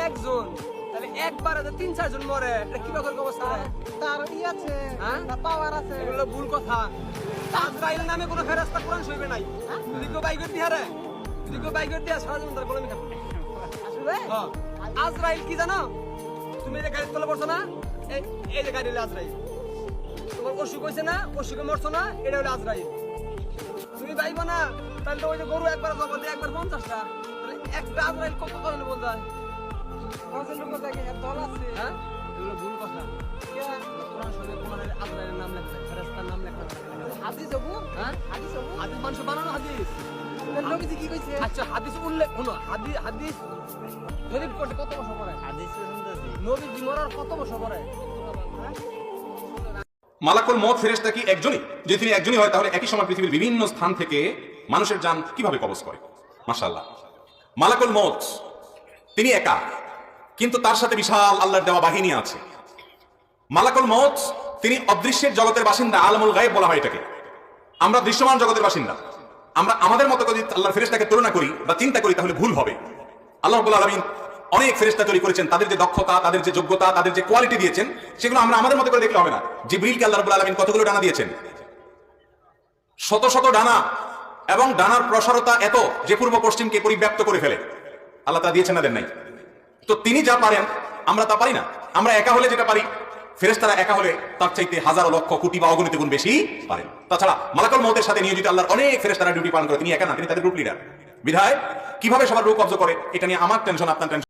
একজন, তাহলে একবার 3-4 জন মরে, এটা কি করে অবস্থা? তার ই আছে, তার পাওয়ার আছে। এগুলো ভুল কথা। আজরাইল নামে কোনো ফেরেশতা কোরআন শরীফে নাই। যদি কেউ বাইক দিয়ে হারে, যদি কেউ বাইক দিয়ে সারা জীবন তার গোলামি খাবে। আসলে আজরাইল কি জানো? তুমি যে গাড়ির তলে পড়ছো না, এই যে গাড়ি হলো আজরাইল। তোমার অসুখ হয়েছে না, অসুখে মরছো না, এটা হলো আজরাইল। তুমি পাইবো না, তাহলে তো ওই যে গরু একবার জমা দিয়ে একবার 50টা, তাহলে একটা আজরাইল কত কত বল যায়? লোক জায়গায় দল আছে। হ্যাঁ, এগুলো ভুল কথা। কোরআন শরীফে কোরআনের আজরাইলের নাম লেখা নাই, ফেরেশতার নাম লেখা নাই। হাদিস হবো, হ্যাঁ, হাদিস হবো। হাদিস মানুষ বানানো হাদিস। নবীজি কি কইছে? আচ্ছা, হাদিস উল্লেখ হলো, হাদিস জরিপ করতে কত বছর পরে? হাদিস শুনতেছি। নবীজি মরার কত বছর পরে? মালাকুল মউত ফেরেশতা কি একজনই? যদি তিনি একজনই হয় তাহলে একই সময় পৃথিবীর বিভিন্ন স্থান থেকে মানুষের জান কিভাবে কবজ করে? মাশাআল্লাহ, মালাকুল মউত তিনি একা, কিন্তু তার সাথে বিশাল আল্লাহর দেওয়া বাহিনী আছে। মালাকুল মউত তিনি অদৃশ্যের জগতের বাসিন্দা, আলমুল গায়েব বলা হয় এটাকে। আমরা দৃশ্যমান জগতের বাসিন্দা। আমরা আমাদের মতো করে আল্লাহর ফেরেশতাকে তুলনা করি বা চিন্তা করি তাহলে ভুল হবে। আল্লাহ রাব্বুল আলামিন অনেক ফেরেশতা তৈরি করেছেন, তাদের যে দক্ষতা, তাদের যে যোগ্যতা, তাদের যে কোয়ালিটি দিয়েছেন, সেগুলো আমরা আমাদের মতো করে দেখলে হবে না। জিবরিলকে আল্লাহ রাব্বুল আলামিন কতগুলো ডানা দিয়েছেন? শত শত ডানা, এবং ডানার প্রসারতা এত যে পূর্ব পশ্চিমকে পরিব্যাপ্ত করে ফেলে। আল্লাহ তা দিয়েছেন না, দেন নাই? তো তিনি যা পারেন আমরা তা পারি না। আমরা একা হলে যেটা পারি, ফেরেশতারা একা হলে তার চাইতে হাজার লক্ষ কোটি বা অগণিত গুণ বেশি পারেন। তাছাড়া মালাকুল মউতের সাথে নিয়োজিত আল্লাহর অনেক ফেরেশতারা ডিউটি পালন করে, তিনি একা না, তিনি তাদের গ্রুপ লিডার। বিধায় কিভাবে সবার রূহ কবজ করে এটা নিয়ে আমার টেনশন, আপনার টেনশন।